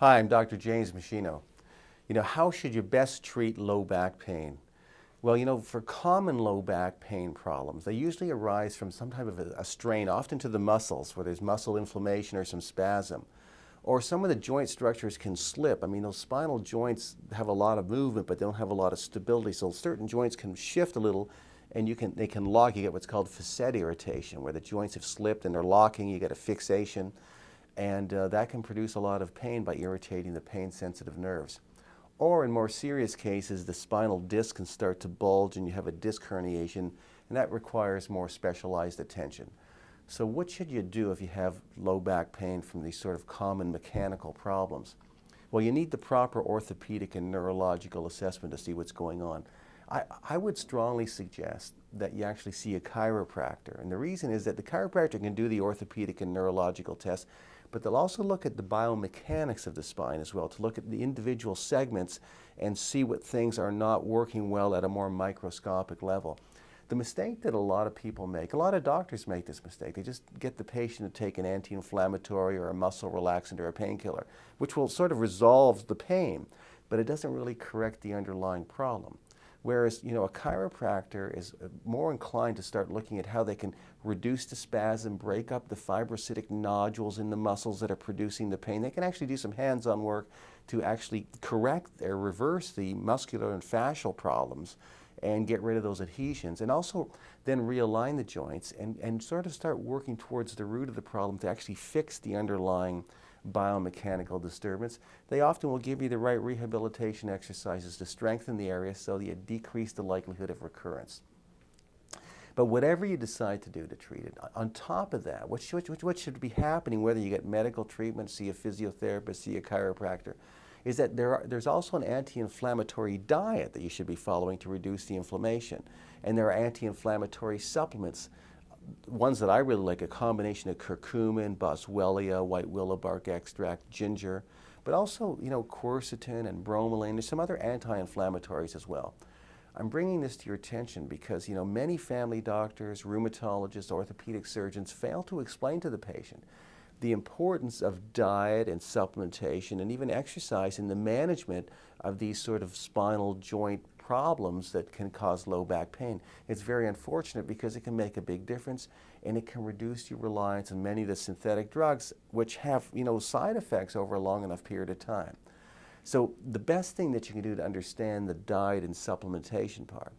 Hi, I'm Dr. James Meschino. How should you best treat low back pain? Well, for common low back pain problems, they usually arise from some type of a strain, often to the muscles, where there's muscle inflammation or some spasm. Or some of the joint structures can slip. I mean, those spinal joints have a lot of movement, but they don't have a lot of stability. So certain joints can shift a little, and they can lock. You get what's called facet irritation, where the joints have slipped and they're locking. You get a fixation. And that can produce a lot of pain by irritating the pain-sensitive nerves. Or in more serious cases, the spinal disc can start to bulge and you have a disc herniation, and that requires more specialized attention. So what should you do if you have low back pain from these sort of common mechanical problems? Well, you need the proper orthopedic and neurological assessment to see what's going on. I would strongly suggest that you actually see a chiropractor. And the reason is that the chiropractor can do the orthopedic and neurological tests, but they'll also look at the biomechanics of the spine as well, to look at the individual segments and see what things are not working well at a more microscopic level. The mistake that a lot of people make, a lot of doctors make this mistake, they just get the patient to take an anti-inflammatory or a muscle relaxant or a painkiller, which will sort of resolve the pain, but it doesn't really correct the underlying problem. Whereas, a chiropractor is more inclined to start looking at how they can reduce the spasm, break up the fibrocytic nodules in the muscles that are producing the pain. They can actually do some hands-on work to actually correct or reverse the muscular and fascial problems and get rid of those adhesions, and also then realign the joints and sort of start working towards the root of the problem to actually fix the underlying biomechanical disturbance. They often will give you the right rehabilitation exercises to strengthen the area so that you decrease the likelihood of recurrence. But whatever you decide to do to treat it, on top of that, what should be happening, whether you get medical treatment, see a physiotherapist, see a chiropractor, is that there's also an anti-inflammatory diet that you should be following to reduce the inflammation. And there are anti-inflammatory supplements. Ones that I really like, a combination of curcumin, Boswellia, white willow bark extract, ginger, but also, quercetin and bromelain. There's some other anti-inflammatories as well. I'm bringing this to your attention because, many family doctors, rheumatologists, orthopedic surgeons fail to explain to the patient the importance of diet and supplementation and even exercise in the management of these sort of spinal joint problems that can cause low back pain. It's very unfortunate because it can make a big difference, and it can reduce your reliance on many of the synthetic drugs which have, side effects over a long enough period of time. So the best thing that you can do to understand the diet and supplementation part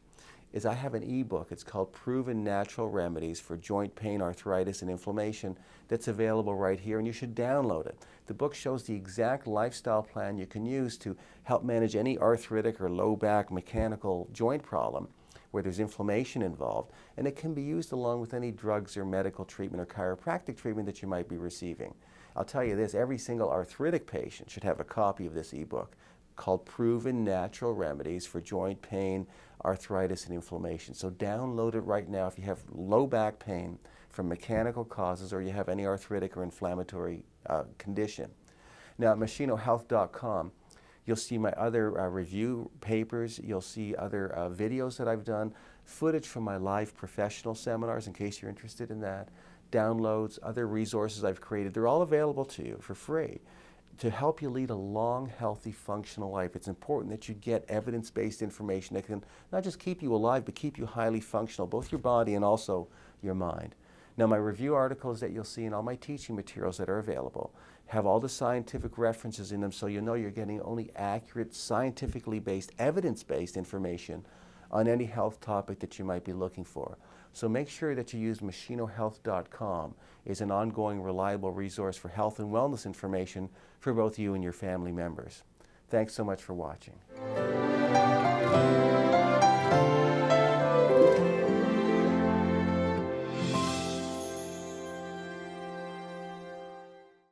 is I have an ebook. It's called Proven Natural Remedies for Joint Pain, Arthritis, and Inflammation that's available right here, and you should download it. The book shows the exact lifestyle plan you can use to help manage any arthritic or low back mechanical joint problem where there's inflammation involved, and it can be used along with any drugs or medical treatment or chiropractic treatment that you might be receiving. I'll tell you this, every single arthritic patient should have a copy of this ebook called Proven Natural Remedies for Joint Pain, Arthritis, and Inflammation. So download it right now if you have low back pain from mechanical causes or you have any arthritic or inflammatory condition. Now at meschinohealth.com, you'll see my other review papers, you'll see other videos that I've done, footage from my live professional seminars in case you're interested in that, downloads, other resources I've created. They're all available to you for free to help you lead a long, healthy, functional life. It's important that you get evidence-based information that can not just keep you alive, but keep you highly functional, both your body and also your mind. Now, my review articles that you'll see and all my teaching materials that are available have all the scientific references in them so you know you're getting only accurate, scientifically based, evidence-based information on any health topic that you might be looking for. So make sure that you use meschinohealth.com as an ongoing, reliable resource for health and wellness information for both you and your family members. Thanks so much for watching.